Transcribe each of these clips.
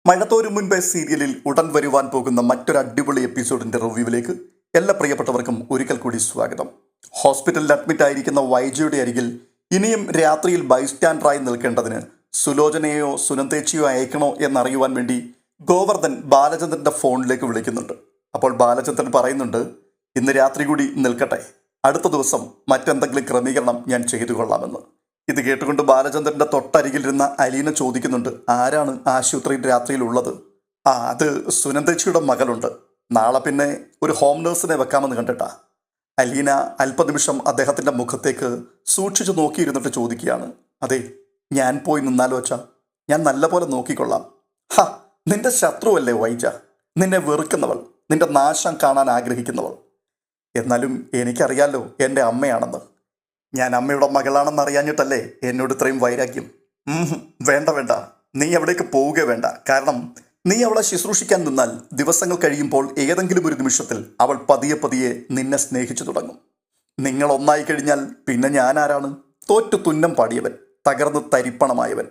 മഴത്തോരും മുൻപേ സീരിയലിൽ ഉടൻ വരുവാൻ പോകുന്ന മറ്റൊരു അടിപൊളി എപ്പിസോഡിന്റെ റിവ്യൂവിലേക്ക് എല്ലാ പ്രിയപ്പെട്ടവർക്കും ഒരിക്കൽ കൂടി സ്വാഗതം. ഹോസ്പിറ്റലിൽ അഡ്മിറ്റ് ആയിരിക്കുന്ന വൈജയുടെ അരികിൽ ഇനിയും രാത്രിയിൽ ബൈസ്റ്റാൻഡറായി നിൽക്കേണ്ടതിന് സുലോചനയോ സുനന്ദേച്ചിയോ അയക്കണോ എന്നറിയുവാൻ വേണ്ടി ഗോവർദ്ധൻ ബാലചന്ദ്രന്റെ ഫോണിലേക്ക് വിളിക്കുന്നുണ്ട്. അപ്പോൾ ബാലചന്ദ്രൻ പറയുന്നുണ്ട്, ഇന്ന് രാത്രി കൂടി നിൽക്കട്ടെ, അടുത്ത ദിവസം മറ്റെന്തെങ്കിലും ക്രമീകരണം ഞാൻ ചെയ്തു കൊള്ളാമെന്ന്. ഇത് കേട്ടുകൊണ്ട് ബാലചന്ദ്രന്റെ തൊട്ടരികിലിരുന്ന അലീന ചോദിക്കുന്നുണ്ട്, ആരാണ് ആശുപത്രിയിൽ രാത്രിയിലുള്ളത്? അത് സുനന്ദേച്ചിയുടെ മകളുണ്ട്, നാളെ പിന്നെ ഒരു ഹോം നേഴ്സിനെ വെക്കാമെന്ന് കണ്ടിട്ടാ. അലീന അല്പനിമിഷം അദ്ദേഹത്തിന്റെ മുഖത്തേക്ക് സൂക്ഷിച്ചു നോക്കിയിരുന്നിട്ട് ചോദിക്കുകയാണ്, അതെ, ഞാൻ പോയി നിന്നാലോ അച്ഛാ? ഞാൻ നല്ലപോലെ നോക്കിക്കൊള്ളാം. നിന്റെ ശത്രുവല്ലേ വൈജ, നിന്നെ വെറുക്കുന്നവൾ, നിന്റെ നാശം കാണാൻ ആഗ്രഹിക്കുന്നവൾ. എന്നാലും എനിക്കറിയാലോ എൻ്റെ അമ്മയാണെന്ന്. ഞാൻ അമ്മയുടെ മകളാണെന്ന് അറിയാഞ്ഞിട്ടല്ലേ എന്നോട് ഇത്രയും വൈരാഗ്യം? വേണ്ട വേണ്ട, നീ അവിടേക്ക് പോവുക വേണ്ട. കാരണം നീ അവളെ ശുശ്രൂഷിക്കാൻ നിന്നാൽ ദിവസങ്ങൾ കഴിയുമ്പോൾ ഏതെങ്കിലും ഒരു നിമിഷത്തിൽ അവൾ പതിയെ പതിയെ നിന്നെ സ്നേഹിച്ചു തുടങ്ങും. നിങ്ങൾ ഒന്നായി കഴിഞ്ഞാൽ പിന്നെ ഞാൻ ആരാണ്? തോറ്റു തുന്നം പാടിയവൻ, തകർന്ന് തരിപ്പണമായവൻ.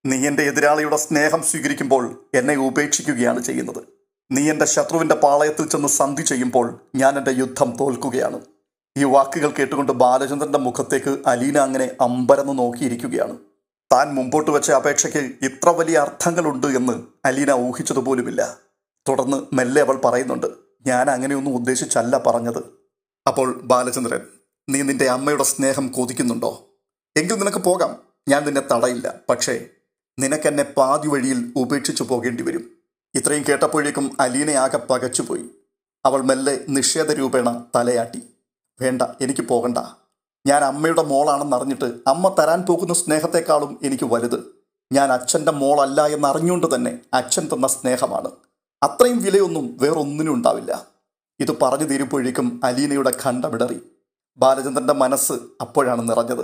നീ എൻ്റെ എതിരാളിയുടെ സ്നേഹം സ്വീകരിക്കുമ്പോൾ എന്നെ ഉപേക്ഷിക്കുകയാണ് ചെയ്യുന്നത്. നീ എൻ്റെ ശത്രുവിൻ്റെ പാളയത്തിൽ ചെന്ന് സന്ധി ചെയ്യുമ്പോൾ ഞാൻ എൻ്റെ യുദ്ധം തോൽക്കുകയാണ്. ഈ വാക്കുകൾ കേട്ടുകൊണ്ട് ബാലചന്ദ്രന്റെ മുഖത്തേക്ക് അലീന അങ്ങനെ അമ്പരന്ന് നോക്കിയിരിക്കുകയാണ്. താൻ മുമ്പോട്ട് വെച്ച അപേക്ഷയ്ക്ക് ഇത്ര വലിയ അർത്ഥങ്ങളുണ്ട് എന്ന് അലീന ഊഹിച്ചതുപോലുമില്ല. തുടർന്ന് മെല്ലെ അവൾ പറയുന്നുണ്ട്, ഞാൻ അങ്ങനെയൊന്നും ഉദ്ദേശിച്ചല്ല പറഞ്ഞത്. അപ്പോൾ ബാലചന്ദ്രൻ, നീ നിന്റെ അമ്മയുടെ സ്നേഹം കൊതിക്കുന്നുണ്ടോ? എങ്കിൽ നിനക്ക് പോകാം, ഞാൻ നിന്നെ തടയില്ല. പക്ഷേ നിനക്കെന്നെ പാതി വഴിയിൽ ഉപേക്ഷിച്ചു പോകേണ്ടി വരും. ഇത്രയും കേട്ടപ്പോഴേക്കും അലീനയാകെ പകച്ചുപോയി. അവൾ മെല്ലെ നിഷേധ രൂപേണ തലയാട്ടി. വേണ്ട, എനിക്ക് പോകണ്ട. ഞാൻ അമ്മയുടെ മോളാണെന്നറിഞ്ഞിട്ട് അമ്മ തരാൻ പോകുന്ന സ്നേഹത്തെക്കാളും എനിക്ക് വലുത് ഞാൻ അച്ഛൻ്റെ മോളല്ല എന്നറിഞ്ഞുകൊണ്ട് തന്നെ അച്ഛൻ തന്ന സ്നേഹമാണ്. അത്രയും വിലയൊന്നും വേറൊന്നിനും ഉണ്ടാവില്ല. ഇത് പറഞ്ഞു തീരുമ്പോഴേക്കും അലീനയുടെ ഖണ്ഡമിടറി. ബാലചന്ദ്രന്റെ മനസ്സ് അപ്പോഴാണ് നിറഞ്ഞത്.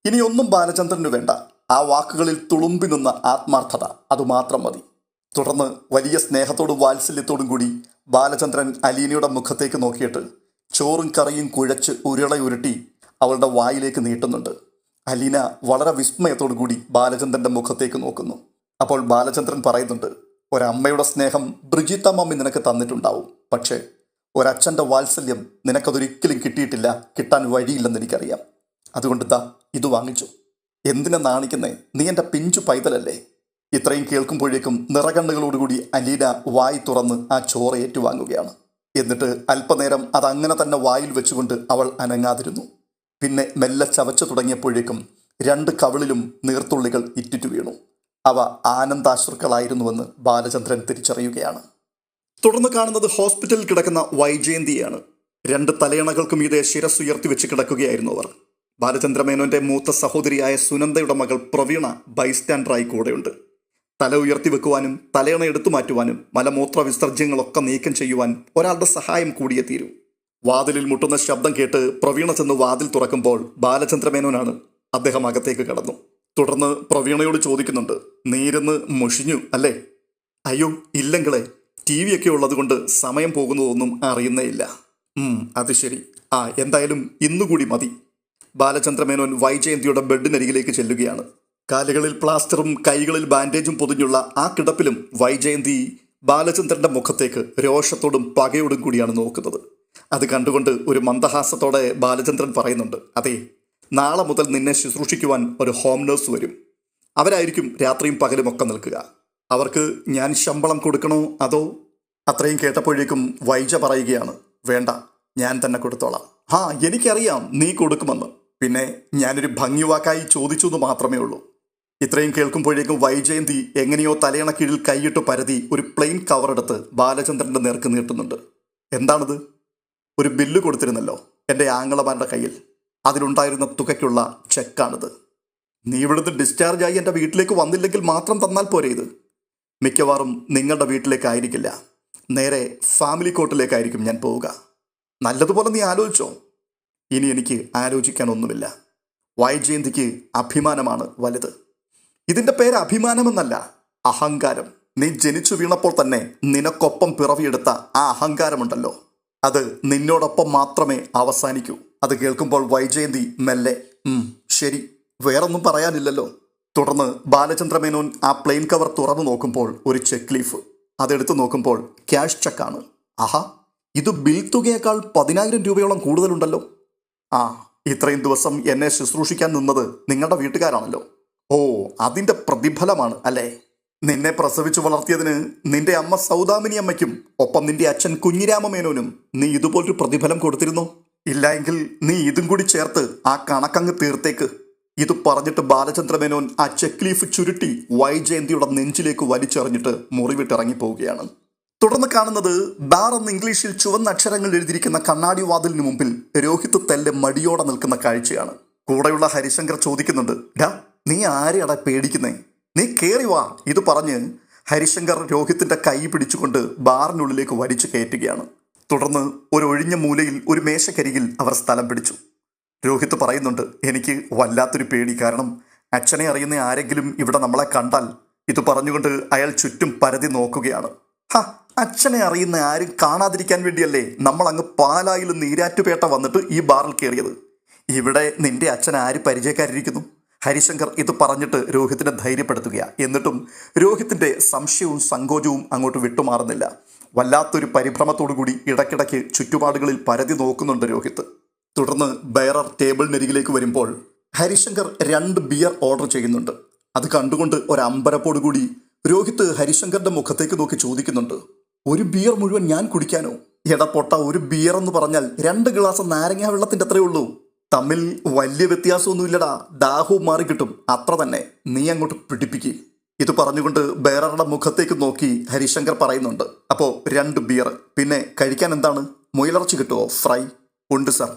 ഇനിയൊന്നും ബാലചന്ദ്രന് വേണ്ട. ആ വാക്കുകളിൽ തുളുമ്പി നിന്ന ആത്മാർത്ഥത, അതുമാത്രം മതി. തുടർന്ന് വലിയ സ്നേഹത്തോടും വാത്സല്യത്തോടും കൂടി ബാലചന്ദ്രൻ അലീനയുടെ മുഖത്തേക്ക് നോക്കിയിട്ട് ചോറും കറിയും കുഴച്ച് ഉരുളയുരുട്ടി അവളുടെ വായിലേക്ക് നീട്ടുന്നുണ്ട്. അലീന വളരെ വിസ്മയത്തോടു കൂടി ബാലചന്ദ്രന്റെ മുഖത്തേക്ക് നോക്കുന്നു. അപ്പോൾ ബാലചന്ദ്രൻ പറയുന്നുണ്ട്, ഒരമ്മയുടെ സ്നേഹം ബ്രിജിത്ത മമ്മി നിനക്ക് തന്നിട്ടുണ്ടാവും. പക്ഷേ ഒരച്ഛൻ്റെ വാത്സല്യം നിനക്കതൊരിക്കലും കിട്ടിയിട്ടില്ല, കിട്ടാൻ വഴിയില്ലെന്ന് എനിക്കറിയാം. അതുകൊണ്ട് ഇത് വാങ്ങിച്ചു. എന്തിനെ നാണിക്കുന്നേ? നീ എൻ്റെ പിഞ്ചു പൈതലല്ലേ? ഇത്രയും കേൾക്കുമ്പോഴേക്കും നിറകണ്ണുകളോടുകൂടി അലീന വായി തുറന്ന് ആ ചോറ് ഏറ്റുവാങ്ങുകയാണ്. എന്നിട്ട് അല്പനേരം അതങ്ങനെ തന്നെ വായിൽ വെച്ചുകൊണ്ട് അവൾ അനങ്ങാതിരുന്നു. പിന്നെ മെല്ലെ ചവച്ചു തുടങ്ങിയപ്പോഴേക്കും രണ്ട് കവിളിലും നീർത്തുള്ളികൾ ഇറ്റിറ്റു വീണു. അവ ആനന്ദാശ്രുക്കളായിരുന്നുവെന്ന് ബാലചന്ദ്രൻ തിരിച്ചറിയുകയാണ്. തുടർന്ന് കാണുന്നത് ഹോസ്പിറ്റലിൽ കിടക്കുന്ന വൈജയന്തിയാണ്. രണ്ട് തലയണകൾക്കും മീതെ ശിരസ്സുയർത്തി വെച്ച് കിടക്കുകയായിരുന്നു അവർ. ബാലചന്ദ്രമേനോന്റെ മൂത്ത സഹോദരിയായ സുനന്ദയുടെ മകൾ പ്രവീണ ബൈസ്റ്റാൻഡറായി കൂടെയുണ്ട്. തല ഉയർത്തി വെക്കുവാനും തലയണ എടുത്തു മാറ്റുവാനും മലമൂത്ര വിസർജ്യങ്ങളൊക്കെ നീക്കം ചെയ്യുവാൻ ഒരാളുടെ സഹായം കൂടിയേ തീരൂ. വാതിലിൽ മുട്ടുന്ന ശബ്ദം കേട്ട് പ്രവീണ ചെന്ന് വാതിൽ തുറക്കുമ്പോൾ ബാലചന്ദ്രമേനോനാണ്. അദ്ദേഹം അകത്തേക്ക് കടന്നു. തുടർന്ന് പ്രവീണയോട് ചോദിക്കുന്നുണ്ട്, നീരുന്ന് മുഷിഞ്ഞു അല്ലേ? അയ്യോ ഇല്ലെങ്കിലേ, TV ഒക്കെ ഉള്ളത് കൊണ്ട് സമയം പോകുന്നതൊന്നും അറിയുന്നേ ഇല്ല. അത് ശരി, എന്തായാലും ഇന്നുകൂടി മതി. ബാലചന്ദ്രമേനോൻ വൈജയന്തിയുടെ ബെഡിനരികിലേക്ക് ചെല്ലുകയാണ്. കാലുകളിൽ പ്ലാസ്റ്ററും കൈകളിൽ ബാൻഡേജും പൊതിഞ്ഞുള്ള ആ കിടപ്പിലും വൈജയന്തി ബാലചന്ദ്രന്റെ മുഖത്തേക്ക് രോഷത്തോടും പകയോടും കൂടിയാണ് നോക്കുന്നത്. അത് കണ്ടുകൊണ്ട് ഒരു മന്ദഹാസത്തോടെ ബാലചന്ദ്രൻ പറയുന്നുണ്ട്, അതെ, നാളെ മുതൽ നിന്നെ ശുശ്രൂഷിക്കുവാൻ ഒരു ഹോം നേഴ്സ് വരും. അവരായിരിക്കും രാത്രിയും പകലും ഒക്കെ നിൽക്കുക. അവർക്ക് ഞാൻ ശമ്പളം കൊടുക്കണോ അതോ? അത്രയും കേട്ടപ്പോഴേക്കും വൈജ പറയുകയാണ്, വേണ്ട, ഞാൻ തന്നെ കൊടുത്തോളാം. എനിക്കറിയാം നീ കൊടുക്കുമെന്ന്. പിന്നെ ഞാനൊരു ഭംഗിവാക്കായി ചോദിച്ചു എന്ന് മാത്രമേ ഉള്ളൂ. ഇത്രയും കേൾക്കുമ്പോഴേക്കും വൈജയന്തി എങ്ങനെയോ തലയണ കീഴിൽ കൈയിട്ട് പരതി ഒരു പ്ലെയിൻ കവറെടുത്ത് ബാലചന്ദ്രന്റെ നേർക്ക് നീട്ടുന്നുണ്ട്. എന്താണിത്? ഒരു ബില്ല് കൊടുത്തിരുന്നല്ലോ എൻ്റെ ആങ്ങളമാരുടെ കയ്യിൽ, അതിലുണ്ടായിരുന്ന തുകയ്ക്കുള്ള ചെക്കാണിത്. നീ ഇവിടുന്ന് ഡിസ്ചാർജായി എൻ്റെ വീട്ടിലേക്ക് വന്നില്ലെങ്കിൽ മാത്രം തന്നാൽ പോരെ ഇത്? മിക്കവാറും നിങ്ങളുടെ വീട്ടിലേക്കായിരിക്കില്ല, നേരെ ഫാമിലി കോർട്ടിലേക്കായിരിക്കും ഞാൻ പോവുക. നല്ലതുപോലെ നീ ആലോചിച്ചോ? ഇനി എനിക്ക് ആലോചിക്കാനൊന്നുമില്ല. വൈജയന്തിക്ക് അഭിമാനമാണ് വലുത്. ഇതിൻ്റെ പേര് അഭിമാനമെന്നല്ല, അഹങ്കാരം. നീ ജനിച്ചു വീണപ്പോൾ തന്നെ നിനക്കൊപ്പം പിറവിയെടുത്ത ആ അഹങ്കാരമുണ്ടല്ലോ, അത് നിന്നോടൊപ്പം മാത്രമേ അവസാനിക്കൂ. അത് കേൾക്കുമ്പോൾ വൈജയന്തി മെല്ലെ, ശരി, വേറൊന്നും പറയാനില്ലല്ലോ. തുടർന്ന് ബാലചന്ദ്രമേനോൻ ആ പ്ലെയിൻ കവർ തുറന്നു നോക്കുമ്പോൾ ഒരു ചെക്ക് ലീഫ്. അതെടുത്ത് നോക്കുമ്പോൾ ക്യാഷ് ചെക്കാണ്. ആഹാ, ഇത് ബിൽ തുകയേക്കാൾ 10,000 രൂപയോളം കൂടുതലുണ്ടല്ലോ. ആ, ഇത്രയും ദിവസം എന്നെ ശുശ്രൂഷിക്കാൻ നിന്നത് നിങ്ങളുടെ വീട്ടുകാരാണല്ലോ. ഓ, അതിൻ്റെ പ്രതിഫലമാണ് അല്ലേ? നിന്നെ പ്രസവിച്ചു വളർത്തിയതിന് നിന്റെ അമ്മ സൗദാമിനി അമ്മയ്ക്കും ഒപ്പം നിന്റെ അച്ഛൻ കുഞ്ഞിരാമമേനോനും നീ ഇതുപോലൊരു പ്രതിഫലം കൊടുത്തിരുന്നോ? ഇല്ല എങ്കിൽ നീ ഇതും കൂടി ചേർത്ത് ആ കണക്കങ്ങ് തീർത്തേക്ക്. ഇത് പറഞ്ഞിട്ട് ബാലചന്ദ്രമേനോൻ ആ ചെക്ക് ലീഫ് ചുരുട്ടി വൈജയന്തിയുടെ നെഞ്ചിലേക്ക് വലിച്ചെറിഞ്ഞിട്ട് മുറിവിട്ടിറങ്ങിപ്പോവുകയാണ്. തുടർന്ന് കാണുന്നത് ബാർ എന്ന് ഇംഗ്ലീഷിൽ ചുവന്ന അക്ഷരങ്ങൾ എഴുതിയിരിക്കുന്ന കണ്ണാടി വാതിലിന് മുമ്പിൽ രോഹിത് തെല്ലെ മടിയോടെ നിൽക്കുന്ന കാഴ്ചയാണ്. കൂടെയുള്ള ഹരിശങ്കർ ചോദിക്കുന്നുണ്ട്, ഡാ നീ ആരെയാടാ പേടിക്കുന്നേ? നീ കേറി വാ. ഇത് പറഞ്ഞ് ഹരിശങ്കർ രോഹിത്തിന്റെ കൈ പിടിച്ചുകൊണ്ട് ബാറിനുള്ളിലേക്ക് വലിച്ചു കയറ്റുകയാണ്. തുടർന്ന് ഒരു ഒഴിഞ്ഞ മൂലയിൽ ഒരു മേശക്കരികിൽ അവർ സ്ഥലം പിടിച്ചു. രോഹിത് പറയുന്നുണ്ട്, എനിക്ക് വല്ലാത്തൊരു പേടി. കാരണം അച്ഛനെ അറിയുന്ന ആരെങ്കിലും ഇവിടെ നമ്മളെ കണ്ടാൽ. ഇത് പറഞ്ഞുകൊണ്ട് അയാൾ ചുറ്റും പരതി നോക്കുകയാണ്. അച്ഛനെ അറിയുന്ന ആരും കാണാതിരിക്കാൻ വേണ്ടിയല്ലേ നമ്മൾ അങ്ങ് പാലായിൽ നീരാറ്റുപേട്ട വന്നിട്ട് ഈ ബാറിൽ കയറിയത്. ഇവിടെ നിന്റെ അച്ഛൻ ആര് പരിചയക്കാരിയിരിക്കുന്നു? ഹരിശങ്കർ ഇത് പറഞ്ഞിട്ട് രോഹിത്തിനെ ധൈര്യപ്പെടുത്തുകയാണ്. എന്നിട്ടും രോഹിത്തിന്റെ സംശയവും സങ്കോചവും അങ്ങോട്ട് വിട്ടുമാറുന്നില്ല. വല്ലാത്തൊരു പരിഭ്രമത്തോടുകൂടി ഇടയ്ക്കിടയ്ക്ക് ചുറ്റുപാടുകളിൽ പരതി നോക്കുന്നുണ്ട് രോഹിത്ത്. തുടർന്ന് ബെയറർ ടേബിളിനരികിലേക്ക് വരുമ്പോൾ ഹരിശങ്കർ 2 ബിയർ ഓർഡർ ചെയ്യുന്നുണ്ട്. അത് കണ്ടുകൊണ്ട് ഒരമ്പരപ്പോടുകൂടി രോഹിത്ത് ഹരിശങ്കറിന്റെ മുഖത്തേക്ക് നോക്കി ചോദിക്കുന്നുണ്ട്, ഒരു ബിയർ മുഴുവൻ ഞാൻ കുടിക്കാനോ? എടപ്പൊട്ട, ഒരു ബിയർ എന്ന് പറഞ്ഞാൽ 2 ഗ്ലാസ് നാരങ്ങ വെള്ളത്തിന്റെ അത്രയേ ഉള്ളൂ. തമ്മിൽ വലിയ വ്യത്യാസമൊന്നുമില്ലടാ. ദാഹവും മാറി കിട്ടും, അത്ര തന്നെ. നീ അങ്ങോട്ട് പിടിപ്പിക്കുക. ഇത് പറഞ്ഞുകൊണ്ട് ബെയററുടെ മുഖത്തേക്ക് നോക്കി ഹരിശങ്കർ പറയുന്നുണ്ട്, അപ്പോൾ 2 ബിയർ. പിന്നെ കഴിക്കാൻ എന്താണ്? മുയലിറച്ചി കിട്ടുമോ? ഫ്രൈ ഉണ്ട് സർ.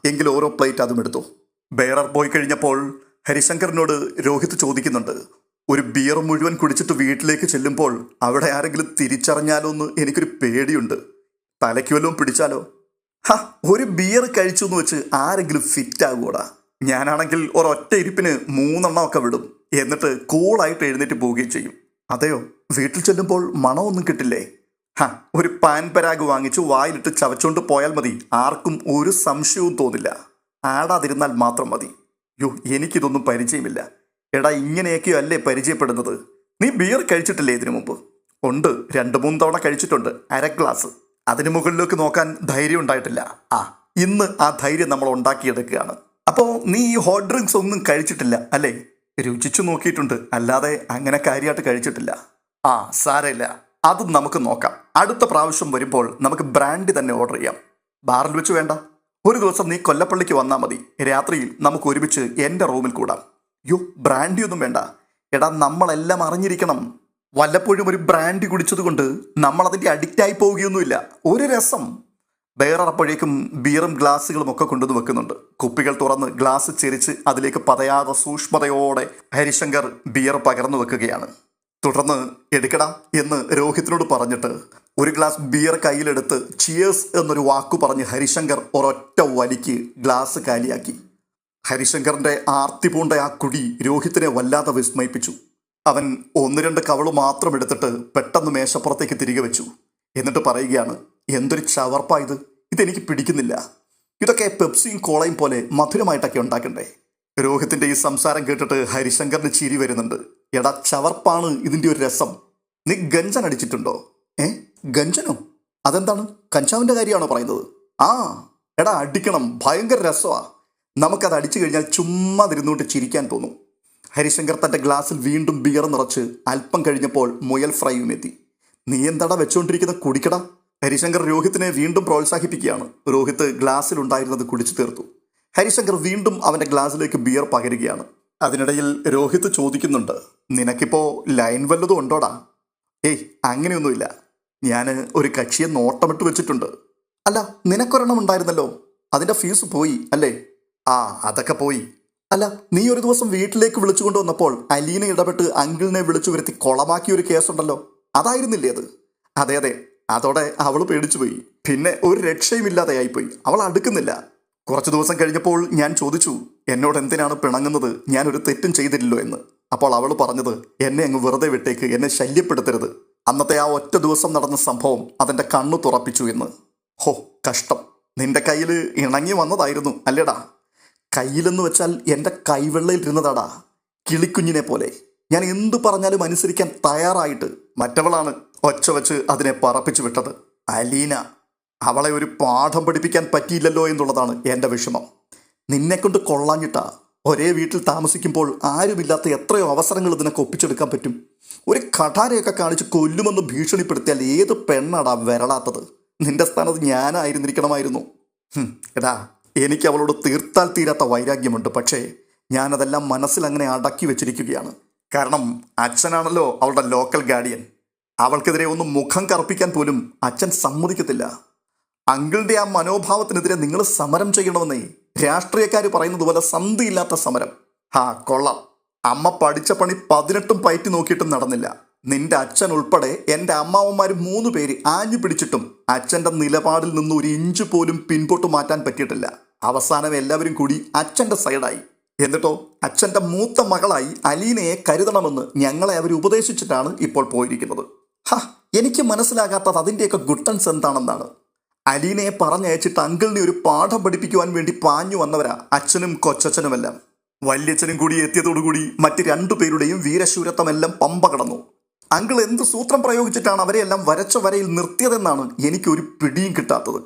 എങ്കിൽ ഓരോ പ്ലേറ്റ് അതും എടുത്തു. ബെയറർ പോയി കഴിഞ്ഞപ്പോൾ ഹരിശങ്കറിനോട് രോഹിത് ചോദിക്കുന്നുണ്ട്, ഒരു ബിയർ മുഴുവൻ കുടിച്ചിട്ട് വീട്ടിലേക്ക് ചെല്ലുമ്പോൾ അവിടെ ആരെങ്കിലും തിരിച്ചറിഞ്ഞാലോ എന്ന് എനിക്കൊരു പേടിയുണ്ട്. തലയ്ക്ക് വല്ലതും പിടിച്ചാലോ? ഒരു ബിയർ കഴിച്ചു എന്ന് വെച്ച് ആരെങ്കിലും ഫിറ്റ് ആകൂടാ? ഞാനാണെങ്കിൽ ഒരൊറ്റ ഇരിപ്പിന് 3 എണ്ണമൊക്കെ വിടും. എന്നിട്ട് കൂളായിട്ട് എഴുന്നേറ്റ് പോവുകയും ചെയ്യും. അതെയോ? വീട്ടിൽ ചെല്ലുമ്പോൾ മണമൊന്നും കിട്ടില്ലേ? ഒരു പാൻ പരാഗ് വാങ്ങിച്ചു വായിലിട്ട് ചവച്ചുകൊണ്ട് പോയാൽ മതി. ആർക്കും ഒരു സംശയവും തോന്നില്ല. ആടാതിരുന്നാൽ മാത്രം മതി. എനിക്കിതൊന്നും പരിചയമില്ല. എടാ, ഇങ്ങനെയൊക്കെയോ അല്ലേ പരിചയപ്പെടുന്നത്? നീ ബിയർ കഴിച്ചിട്ടില്ലേ ഇതിനു മുമ്പ്? ഉണ്ട്, 2-3 തവണ കഴിച്ചിട്ടുണ്ട്. 1/2 ഗ്ലാസ്. അതിന് മുകളിലേക്ക് നോക്കാൻ ധൈര്യം ഉണ്ടായിട്ടില്ല. ഇന്ന് ആ ധൈര്യം നമ്മൾ ഉണ്ടാക്കിയെടുക്കുകയാണ്. അപ്പോൾ നീ ഈ ഹോട്ട് ഡ്രിങ്ക്സ് ഒന്നും കഴിച്ചിട്ടില്ല അല്ലേ? രുചിച്ചു നോക്കിയിട്ടുണ്ട്, അല്ലാതെ അങ്ങനെ കാര്യമായിട്ട് കഴിച്ചിട്ടില്ല. സാരമില്ല, അതും നമുക്ക് നോക്കാം. അടുത്ത പ്രാവശ്യം വരുമ്പോൾ നമുക്ക് ബ്രാൻഡി തന്നെ ഓർഡർ ചെയ്യാം. ബാറിൽ വെച്ച് വേണ്ട. ഒരു ദിവസം നീ കൊല്ലപ്പള്ളിക്ക് വന്നാൽ മതി. രാത്രിയിൽ നമുക്ക് ഒരുമിച്ച് എൻ്റെ റൂമിൽ കൂടാം. ബ്രാൻഡി ഒന്നും വേണ്ട. എടാ, നമ്മളെല്ലാം അറിഞ്ഞിരിക്കണം. വല്ലപ്പോഴും ഒരു ബ്രാൻഡി കുടിച്ചത് കൊണ്ട് നമ്മളതിൻ്റെ അഡിക്റ്റായി പോവുകയൊന്നുമില്ല. ഒരു രസം. ബെയറപ്പോഴേക്കും ബിയറും ഗ്ലാസ്സുകളും ഒക്കെ കൊണ്ടുവന്ന് വെക്കുന്നുണ്ട്. കുപ്പികൾ തുറന്ന് ഗ്ലാസ് ചെരിച്ച് അതിലേക്ക് പതയാതെ സൂക്ഷ്മതയോടെ ഹരിശങ്കർ ബിയർ പകർന്നു വെക്കുകയാണ്. തുടർന്ന് എടുക്കടാ എന്ന് രോഹിത്തിനോട് പറഞ്ഞിട്ട് ഒരു ഗ്ലാസ് ബിയർ കയ്യിലെടുത്ത് ചിയേഴ്സ് എന്നൊരു വാക്കു പറഞ്ഞ് ഹരിശങ്കർ ഒരൊറ്റ വലിക്ക് ഗ്ലാസ് കാലിയാക്കി. ഹരിശങ്കറിന്റെ ആർത്തി പൂണ്ട ആ കുടി രോഹിത്തിനെ വല്ലാതെ വിസ്മയിപ്പിച്ചു. അവൻ 1-2 കവള് മാത്രം എടുത്തിട്ട് പെട്ടെന്ന് മേശപ്പുറത്തേക്ക് തിരികെ വെച്ചു. എന്നിട്ട് പറയുകയാണ്, എന്തൊരു ചവർപ്പാ ഇത്. ഇതെനിക്ക് പിടിക്കുന്നില്ല. ഇതൊക്കെ പെപ്സിയും കോളയും പോലെ മധുരമായിട്ടൊക്കെ ഉണ്ടാക്കണ്ടേ? രോഹിത്തിന്റെ ഈ സംസാരം കേട്ടിട്ട് ഹരിശങ്കറിന് ചിരി വരുന്നുണ്ട്. എടാ, ചവർപ്പാണ് ഇതിന്റെ ഒരു രസം. നീ ഗഞ്ചൻ അടിച്ചിട്ടുണ്ടോ? ഗഞ്ചനോ? അതെന്താണ്? കഞ്ചാവിന്റെ കാര്യമാണോ പറയുന്നത്? എടാ, അടിക്കണം. ഭയങ്കര രസമാ. നമുക്കത് അടിച്ചു കഴിഞ്ഞാൽ ചുമ്മാ തിരുന്നുകൊണ്ട് ചിരിക്കാൻ തോന്നും. ഹരിശങ്കർ തന്റെ ഗ്ലാസ്സിൽ വീണ്ടും ബിയർ നിറച്ച് അല്പം കഴിഞ്ഞപ്പോൾ മുയൽ ഫ്രൈയും എത്തി. നീ എന്താടാ വെച്ചുകൊണ്ടിരിക്കുന്ന? കുടിക്കടാ. ഹരിശങ്കർ രോഹിത്തിനെ വീണ്ടും പ്രോത്സാഹിപ്പിക്കുകയാണ്. രോഹിത്ത് ഗ്ലാസ്സിലുണ്ടായിരുന്നത് കുടിച്ചു തീർത്തു. ഹരിശങ്കർ വീണ്ടും അവന്റെ ഗ്ലാസ്സിലേക്ക് ബിയർ പകരുകയാണ്. അതിനിടയിൽ രോഹിത്ത് ചോദിക്കുന്നുണ്ട്, നിനക്കിപ്പോ ലൈൻ വല്ലതും ഉണ്ടോടാ? അങ്ങനെയൊന്നുമില്ല. ഞാൻ ഒരു കക്ഷിയെ നോട്ടമിട്ട് വെച്ചിട്ടുണ്ട്. അല്ല, നിനക്കൊരെണ്ണം ഉണ്ടായിരുന്നല്ലോ. അതിന്റെ ഫീസ് പോയി അല്ലേ? അതൊക്കെ പോയി. അല്ല, നീ ഒരു ദിവസം വീട്ടിലേക്ക് വിളിച്ചു കൊണ്ടുവന്നപ്പോൾ അലീന ഇടപെട്ട് അങ്കിളിനെ വിളിച്ചു വരുത്തി കൊളമാക്കിയ ഒരു കേസുണ്ടല്ലോ, അതായിരുന്നില്ലേ അത്? അതെ. അതോടെ അവൾ പേടിച്ചുപോയി. പിന്നെ ഒരു രക്ഷയുമില്ലാതെയായിപ്പോയി. അവൾ അടുക്കുന്നില്ല. കുറച്ച് ദിവസം കഴിഞ്ഞപ്പോൾ ഞാൻ ചോദിച്ചു, എന്നോട് എന്തിനാണ് പിണങ്ങുന്നത്? ഞാനൊരു തെറ്റും ചെയ്തില്ലല്ലോ എന്ന്. അപ്പോൾ അവൾ പറഞ്ഞത്, എന്നെ അങ്ങ് വെറുതെ വിട്ടേക്ക്, എന്നെ ശല്യപ്പെടുത്തരുത്. അന്നത്തെ ആ ഒറ്റ ദിവസം നടന്ന സംഭവം അതെൻ്റെ കണ്ണു തുറപ്പിച്ചു എന്ന്. കഷ്ടം. നിന്റെ കയ്യിൽ ഇണങ്ങി വന്നതായിരുന്നു അല്ലേടാ? കയ്യിലെന്ന് വെച്ചാൽ എൻ്റെ കൈവെള്ളയിൽ ഇരുന്നതാടാ. കിളിക്കുഞ്ഞിനെ പോലെ. ഞാൻ എന്തു പറഞ്ഞാലും അനുസരിക്കാൻ തയ്യാറായിട്ട് മറ്റവളാണ് ഒച്ച വെച്ച് അതിനെ പറപ്പിച്ചു വിട്ടത്. അലീന. അവളെ ഒരു പാഠം പഠിപ്പിക്കാൻ പറ്റിയില്ലല്ലോ എന്നുള്ളതാണ് എൻ്റെ വിഷമം. നിന്നെക്കൊണ്ട് കൊള്ളാഞ്ഞിട്ടാ. ഒരേ വീട്ടിൽ താമസിക്കുമ്പോൾ ആരുമില്ലാത്ത എത്രയോ അവസരങ്ങൾ ഇതിനൊക്കെ ഒപ്പിച്ചെടുക്കാൻ പറ്റും. ഒരു കഠാരയൊക്കെ കാണിച്ച് കൊല്ലുമെന്ന് ഭീഷണിപ്പെടുത്തിയാൽ ഏത് പെണ്ണാടാ വിരളാത്തത്? നിന്റെ സ്ഥാനത്ത് ഞാനായിരുന്നിരിക്കണമായിരുന്നു. എടാ, എനിക്ക് അവളോട് തീർത്താൽ തീരാത്ത വൈരാഗ്യമുണ്ട്. പക്ഷേ ഞാനതെല്ലാം മനസ്സിൽ അങ്ങനെ അടക്കി വെച്ചിരിക്കുകയാണ്. കാരണം അച്ഛനാണല്ലോ അവളുടെ ലോക്കൽ ഗാർഡിയൻ. അവൾക്കെതിരെ ഒന്ന് മുഖം കറുപ്പിക്കാൻ പോലും അച്ഛൻ സമ്മതിക്കത്തില്ല. അങ്കിളിൻ്റെ ആ മനോഭാവത്തിനെതിരെ നിങ്ങൾ സമരം ചെയ്യണമെന്നേ രാഷ്ട്രീയക്കാർ പറയുന്നത് പോലെ സന്ധിയില്ലാത്ത സമരം. കൊള്ളാം. അമ്മ പഠിച്ച പണി 18 പയറ്റി നോക്കിയിട്ടും നടന്നില്ല. നിന്റെ അച്ഛൻ ഉൾപ്പെടെ എൻ്റെ അമ്മാവന്മാർ 3 പേര് ആഞ്ഞു പിടിച്ചിട്ടും അച്ഛൻ്റെ നിലപാടിൽ നിന്ന് ഒരു ഇഞ്ച് പോലും പിൻപോട്ട് മാറ്റാൻ പറ്റിയിട്ടില്ല. അവസാനം എല്ലാവരും കൂടി അച്ഛൻ്റെ സൈഡായി. എന്നിട്ടോ അച്ഛൻ്റെ മൂത്ത മകളായി അലീനയെ കരുതണമെന്ന് ഞങ്ങളെ അവർ ഉപദേശിച്ചിട്ടാണ് ഇപ്പോൾ പോയിരിക്കുന്നത്. എനിക്ക് മനസ്സിലാകാത്തത് അതിൻ്റെയൊക്കെ ഗുട്ടൻസ് എന്താണെന്നാണ്. അലീനയെ പറഞ്ഞയച്ചിട്ട് അങ്കിളിനെ ഒരു പാഠം പഠിപ്പിക്കുവാൻ വേണ്ടി പാഞ്ഞു വന്നവരാ അച്ഛനും കൊച്ചച്ഛനുമെല്ലാം. വല്യച്ഛനും കൂടി എത്തിയതോടുകൂടി മറ്റ് 2 പേരുടെയും വീരശൂരത്വമെല്ലാം പമ്പ കടന്നു. അങ്കിൾ എന്ത് സൂത്രം പ്രയോഗിച്ചിട്ടാണ് അവരെയെല്ലാം വരച്ച വരയിൽ നിർത്തിയതെന്നാണ് എനിക്കൊരു പിടിയും കിട്ടാത്തത്.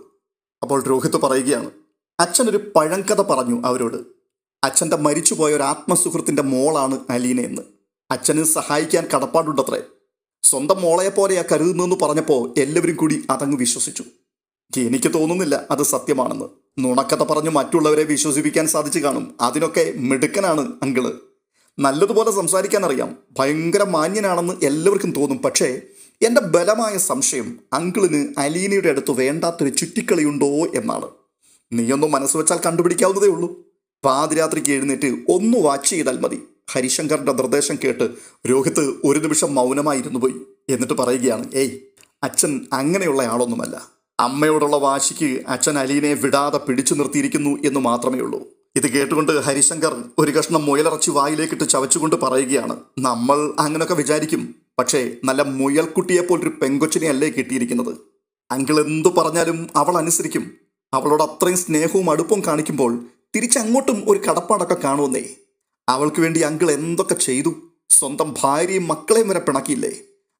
അപ്പോൾ രോഹിത് പറയുകയാണ്, അച്ഛനൊരു പഴങ്കഥ പറഞ്ഞു അവരോട്. അച്ഛൻ്റെ മരിച്ചുപോയ ഒരു ആത്മസുഹൃത്തിൻ്റെ മോളാണ് അലീനയെന്ന്. അച്ഛന് സഹായിക്കാൻ കടപ്പാടുണ്ടത്രേ. സ്വന്തം മോളെപ്പോലെയാ കരുതുന്നെന്ന് പറഞ്ഞപ്പോൾ എല്ലാവരും കൂടി അതങ്ങ് വിശ്വസിച്ചു. എനിക്ക് തോന്നുന്നില്ല അത് സത്യമാണെന്ന്. നുണക്കഥ പറഞ്ഞു മറ്റുള്ളവരെ വിശ്വസിപ്പിക്കാൻ സാധിച്ചു കാണും. അതിനൊക്കെ മിടുക്കനാണ് അങ്കിള്. നല്ലതുപോലെ സംസാരിക്കാൻ അറിയാം. ഭയങ്കര മാന്യനാണെന്ന് എല്ലാവർക്കും തോന്നും. പക്ഷേ എൻ്റെ ബലമായ സംശയം അങ്കിളിന് അലീനയുടെ അടുത്ത് വേണ്ടാത്തൊരു ചുറ്റിക്കളിയുണ്ടോ എന്നാണ്. നീയൊന്നും മനസ്സ് വെച്ചാൽ കണ്ടുപിടിക്കാവുന്നതേ ഉള്ളൂ. പാതിരാത്രിക്ക് എഴുന്നേറ്റ് ഒന്ന് വാച്ച് ചെയ്താൽ മതി. ഹരിശങ്കറിൻ്റെ നിർദ്ദേശം കേട്ട് രോഹിത് ഒരു നിമിഷം മൗനമായിരുന്നു പോയി. എന്നിട്ട് പറയുകയാണ്, അച്ഛൻ അങ്ങനെയുള്ള ആളൊന്നുമല്ല. അമ്മയോടുള്ള വാശിക്ക് അച്ഛൻ അലീനയെ വിടാതെ പിടിച്ചു നിർത്തിയിരിക്കുന്നു എന്ന് മാത്രമേ ഉള്ളൂ. ഇത് കേട്ടുകൊണ്ട് ഹരിശങ്കർ ഒരു കഷ്ണം മുയലിറച്ചി വായിലേക്കിട്ട് ചവച്ചുകൊണ്ട് പറയുകയാണ്, നമ്മൾ അങ്ങനെയൊക്കെ വിചാരിക്കും. പക്ഷേ നല്ല മുയൽക്കുട്ടിയെപ്പോലൊരു പെങ്കൊച്ചിനെ അല്ലേ കിട്ടിയിരിക്കുന്നത്. അങ്കിൾ എന്തു പറഞ്ഞാലും അവൾ അനുസരിക്കും. അവളോട് അത്രയും സ്നേഹവും അടുപ്പവും കാണിക്കുമ്പോൾ തിരിച്ചങ്ങോട്ടും ഒരു കടപ്പാടൊക്കെ കാണുമെന്നേ. അവൾക്ക് വേണ്ടി അങ്കിൾ എന്തൊക്കെ ചെയ്തു. സ്വന്തം ഭാര്യയും മക്കളെയും വരെ പിണക്കിയില്ലേ.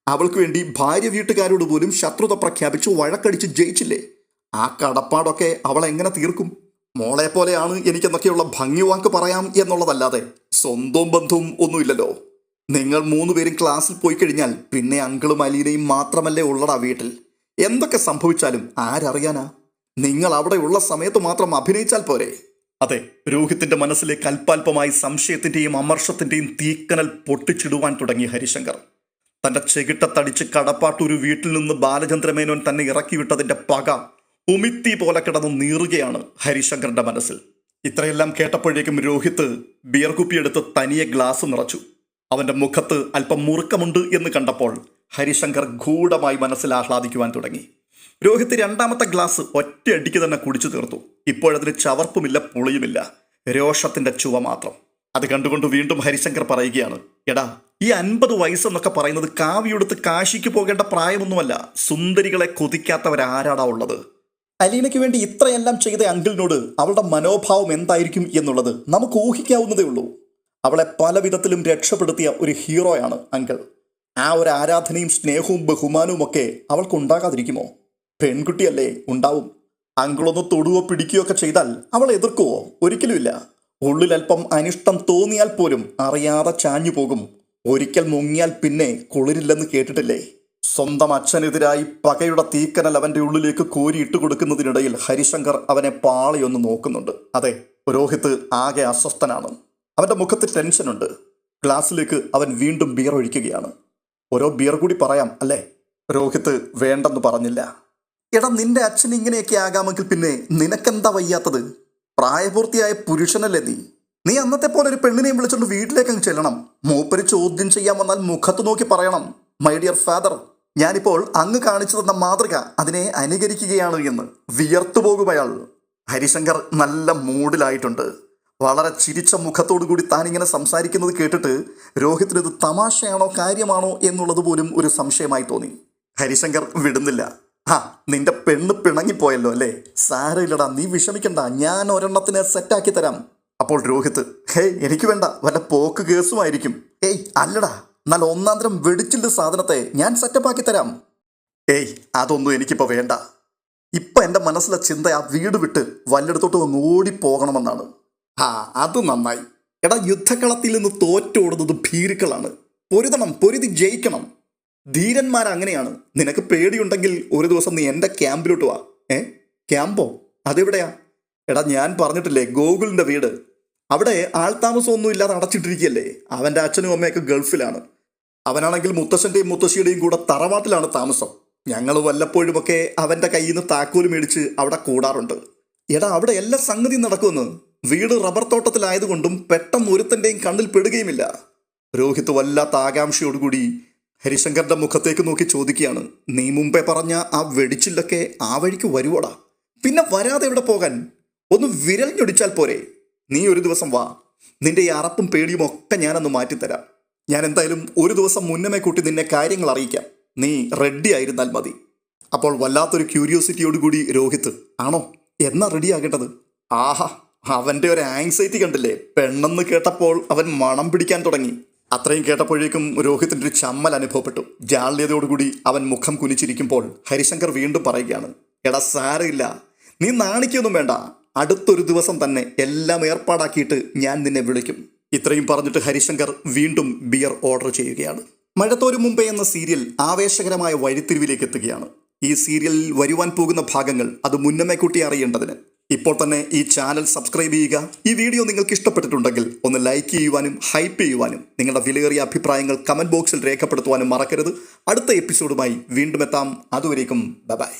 അവൾക്ക് വേണ്ടി ഭാര്യ വീട്ടുകാരോട് പോലും ശത്രുത പ്രഖ്യാപിച്ചു വഴക്കടിച്ച് ജയിച്ചില്ലേ. ആ കടപ്പാടൊക്കെ അവൾ എങ്ങനെ തീർക്കും? മോളെ പോലെയാണ് എനിക്കെന്നൊക്കെയുള്ള ഭംഗിവാക്ക് പറയാം എന്നുള്ളതല്ലാതെ സ്വന്തവും ബന്ധവും ഒന്നുമില്ലല്ലോ. നിങ്ങൾ 3 പേരും ക്ലാസ്സിൽ പോയി കഴിഞ്ഞാൽ പിന്നെ അങ്കിളും അലീനയും മാത്രമല്ലേ ഉള്ളടാ വീട്ടിൽ. എന്തൊക്കെ സംഭവിച്ചാലും ആരറിയാനാ? നിങ്ങൾ അവിടെ ഉള്ള സമയത്ത് മാത്രം അഭിനയിച്ചാൽ പോരെ? അതെ, രോഹിത്തിന്റെ മനസ്സിലേക്ക് അല്പാൽപമായി സംശയത്തിന്റെയും അമർഷത്തിന്റെയും തീക്കനൽ പൊട്ടിച്ചിടുവാൻ തുടങ്ങി ഹരിശങ്കർ. തന്റെ ചെകിട്ടത്തടിച്ച് കടപ്പാട്ടൊരു വീട്ടിൽ നിന്ന് ബാലചന്ദ്രമേനോൻ തന്നെ ഇറക്കിവിട്ടതിന്റെ പക ഉമിത്തി പോലെ കിടന്ന് നീറുകയാണ് ഹരിശങ്കറിന്റെ മനസ്സിൽ. ഇത്രയെല്ലാം കേട്ടപ്പോഴേക്കും രോഹിത് ബിയർ കുപ്പിയെടുത്ത് തനിയെ ഗ്ലാസ് നിറച്ചു. അവന്റെ മുഖത്ത് അല്പം മുറുക്കമുണ്ട് എന്ന് കണ്ടപ്പോൾ ഹരിശങ്കർ ഗൂഢമായി മനസ്സിൽ ആഹ്ലാദിക്കുവാൻ തുടങ്ങി. രോഹിത് 2ാമത്തെ ഗ്ലാസ് ഒറ്റയടിക്ക് തന്നെ കുടിച്ചു തീർത്തു. ഇപ്പോഴതിന് ചവർപ്പുമില്ല, പുളിയുമില്ല, രോഷത്തിന്റെ ചുവ മാത്രം. അത് കണ്ടുകൊണ്ട് വീണ്ടും ഹരിശങ്കർ പറയുകയാണ്, എടാ, ഈ 50 വയസ്സെന്നൊക്കെ പറയുന്നത് കാവിയെടുത്ത് കാശിക്ക് പോകേണ്ട പ്രായമൊന്നുമല്ല. സുന്ദരികളെ കൊതിക്കാത്തവരാരാടാ ഉള്ളത്? അലീനയ്ക്ക് വേണ്ടി ഇത്രയെല്ലാം ചെയ്ത അങ്കിളിനോട് അവളുടെ മനോഭാവം എന്തായിരിക്കും എന്നുള്ളത് നമുക്ക് ഊഹിക്കാവുന്നതേ ഉള്ളൂ. അവളെ പല വിധത്തിലും രക്ഷപ്പെടുത്തിയ ഒരു ഹീറോയാണ് അങ്കിൾ. ആ ഒരു ആരാധനയും സ്നേഹവും ബഹുമാനവും ഒക്കെ അവൾക്കുണ്ടാകാതിരിക്കുമോ? പെൺകുട്ടിയല്ലേ, ഉണ്ടാവും. അങ്കിളൊന്ന് തൊടുവോ പിടിക്കുകയോ ഒക്കെ ചെയ്താൽ അവൾ എതിർക്കുവോ? ഒരിക്കലുമില്ല. ഉള്ളിൽ അല്പം അനിഷ്ടം തോന്നിയാൽ പോലും അറിയാതെ ചാഞ്ഞു പോകും. ഒരിക്കൽ മുങ്ങിയാൽ പിന്നെ കുളിരില്ലെന്ന് കേട്ടിട്ടില്ലേ? സ്വന്തം അച്ഛനെതിരായി പകയുടെ തീക്കനൽ അവൻ്റെ ഉള്ളിലേക്ക് കോരിയിട്ട് കൊടുക്കുന്നതിനിടയിൽ ഹരിശങ്കർ അവനെ പാളിയൊന്ന് നോക്കുന്നുണ്ട്. അതെ, രോഹിത് ആകെ അസ്വസ്ഥനാണ്. അവൻ്റെ മുഖത്ത് ടെൻഷനുണ്ട്. ഗ്ലാസ്സിലേക്ക് അവൻ വീണ്ടും ബിയർ ഒഴിക്കുകയാണ്. ഓരോ ബിയർ കൂടി പറയാം അല്ലേ? രോഹിത് വേണ്ടെന്ന് പറഞ്ഞില്ല. എടാ, നിന്റെ അച്ഛൻ ഇങ്ങനെയൊക്കെ ആകാമെങ്കിൽ പിന്നെ നിനക്കെന്താ വയ്യാത്തത്? പ്രായപൂർത്തിയായ പുരുഷനല്ലേ നീ അന്നത്തെ പോലെ ഒരു പെണ്ണിനെയും വിളിച്ചുകൊണ്ട് വീട്ടിലേക്ക് അങ്ങ് ചെല്ലണം. മൂപ്പര് ചോദ്യം ചെയ്യാൻ വന്നാൽ മുഖത്ത് നോക്കി പറയണം, മൈ ഡിയർ ഫാദർ, ഞാനിപ്പോൾ അങ്ങ് കാണിച്ചു തന്ന മാതൃക അതിനെ അനുകരിക്കുകയാണ് എന്ന്. വിയർത്തു പോകും അയാൾ. ഹരിശങ്കർ നല്ല മൂഡിലായിട്ടുണ്ട്. വളരെ ചിരിച്ച മുഖത്തോടു കൂടി താനിങ്ങനെ സംസാരിക്കുന്നത് കേട്ടിട്ട് രോഹിത്തിന് ഇത് തമാശയാണോ കാര്യമാണോ എന്നുള്ളത് പോലും ഒരു സംശയമായി തോന്നി. ഹരിശങ്കർ വിടുന്നില്ല. നിന്റെ പെണ്ണ് പിണങ്ങിപ്പോയല്ലോ അല്ലേ? സാരമില്ലടാ, നീ വിഷമിക്കണ്ട, ഞാൻ ഒരെണ്ണത്തിനെ സെറ്റാക്കി തരാം. അപ്പോൾ രോഹിത്, ഹേയ് എനിക്ക് വേണ്ട, വല്ല പോക്ക് കേസുമായിരിക്കും. ഏയ് അല്ലടാ, നല്ല ഒന്നാന്തരം വെടിച്ചില്ല സാധനത്തെ ഞാൻ സെറ്റപ്പാക്കി തരാം. ഏയ് അതൊന്നും എനിക്കിപ്പോൾ വേണ്ട. ഇപ്പം എൻ്റെ മനസ്സിലെ ചിന്ത ആ വീട് വിട്ട് വല്ലയിടത്തോട്ടും അങ്ങ് ഓടിപ്പോകണമെന്നാണ്. ആ അത് നന്നായി. എടാ, യുദ്ധക്കളത്തിൽ നിന്ന് തോറ്റോടുന്നത് ഭീരുക്കളാണ്. പൊരുതണം, പൊരുതി ജയിക്കണം. ധീരന്മാരങ്ങനെയാണ്. നിനക്ക് പേടിയുണ്ടെങ്കിൽ ഒരു ദിവസം നീ എൻ്റെ ക്യാമ്പിലോട്ട് വാ. ക്യാമ്പോ? അതെവിടെയാ? എടാ, ഞാൻ പറഞ്ഞിട്ടില്ലേ ഗോകുലിൻ്റെ വീട്. അവിടെ ആൾതാമസമൊന്നും ഇല്ലാതെ അടച്ചിട്ടിരിക്കുകയല്ലേ. അവൻ്റെ അച്ഛനും അമ്മയൊക്കെ ഗൾഫിലാണ്. അവനാണെങ്കിൽ മുത്തശ്ശൻ്റെയും മുത്തശ്ശിയുടെയും കൂടെ തറവാട്ടിലാണ് താമസം. ഞങ്ങൾ വല്ലപ്പോഴുമൊക്കെ അവൻ്റെ കയ്യിൽ നിന്ന് താക്കോല് മേടിച്ച് അവിടെ കൂടാറുണ്ട്. എടാ, അവിടെ എല്ലാ സംഗതിയും നടക്കുമെന്ന്. വീട് റബ്ബർ തോട്ടത്തിലായതുകൊണ്ടും പെട്ടെന്ന് ഒരുത്തൻ്റെയും കണ്ണിൽ പെടുകയുമില്ല. രോഹിത് വല്ലാത്ത ആകാംക്ഷയോടുകൂടി ഹരിശങ്കറിന്റെ മുഖത്തേക്ക് നോക്കി ചോദിക്കുകയാണ്, നീ മുമ്പേ പറഞ്ഞ ആ വെടിച്ചില്ലൊക്കെ ആ വഴിക്ക് വരുവോടാ? പിന്നെ വരാതെ എവിടെ പോകാൻ? ഒന്ന് വിരൽ ഞൊടിച്ചാൽ പോരെ? നീ ഒരു ദിവസം വാ, നിന്റെ ഈ അറപ്പും പേടിയും ഒക്കെ ഞാനൊന്ന് മാറ്റിത്തരാം. ഞാൻ എന്തായാലും ഒരു ദിവസം മുന്നമേ കൂട്ടി നിന്നെ കാര്യങ്ങൾ അറിയിക്കാം. നീ റെഡി ആയിരുന്നാൽ മതി. അപ്പോൾ വല്ലാത്തൊരു ക്യൂരിയോസിറ്റിയോടുകൂടി രോഹിത്, ആണോ, എന്നാ റെഡി ആകേണ്ടത്? ആഹാ, അവൻ്റെ ഒരു ആങ്സൈറ്റി കണ്ടില്ലേ? പെണ്ണെന്ന് കേട്ടപ്പോൾ അവൻ മണം പിടിക്കാൻ തുടങ്ങി. അത്രയും കേട്ടപ്പോഴേക്കും രോഹിത്തിൻ്റെ ഒരു ചമ്മൽ അനുഭവപ്പെട്ടു. ജാള്യതയോടുകൂടി അവൻ മുഖം കുനിച്ചിരിക്കുമ്പോൾ ഹരിശങ്കർ വീണ്ടും പറയുകയാണ്, എടാ സാരമില്ല, നീ നാണിക്കൊന്നും വേണ്ട. അടുത്തൊരു ദിവസം തന്നെ എല്ലാം ഏർപ്പാടാക്കിയിട്ട് ഞാൻ നിന്നെ വിളിക്കും. ഇത്രയും പറഞ്ഞിട്ട് ഹരിശങ്കർ വീണ്ടും ബിയർ ഓർഡർ ചെയ്യുകയാണ്. മഴത്തോരു മുമ്പേ എന്ന സീരിയൽ ആവേശകരമായ വഴിത്തിരിവിലേക്ക് എത്തുകയാണ്. ഈ സീരിയലിൽ വരുവാൻ പോകുന്ന ഭാഗങ്ങൾ അത് മുന്നമേ കൂട്ടി അറിയേണ്ടതിന് ഇപ്പോൾ തന്നെ ഈ ചാനൽ സബ്സ്ക്രൈബ് ചെയ്യുക. ഈ വീഡിയോ നിങ്ങൾക്ക് ഇഷ്ടപ്പെട്ടിട്ടുണ്ടെങ്കിൽ ഒന്ന് ലൈക്ക് ചെയ്യുവാനും ഹൈപ്പ് ചെയ്യുവാനും നിങ്ങളുടെ വിലയേറിയ അഭിപ്രായങ്ങൾ കമൻറ്റ് ബോക്സിൽ രേഖപ്പെടുത്തുവാനും മറക്കരുത്. അടുത്ത എപ്പിസോഡുമായി വീണ്ടും എത്താം. അതുവരേക്കും ബൈ ബൈ.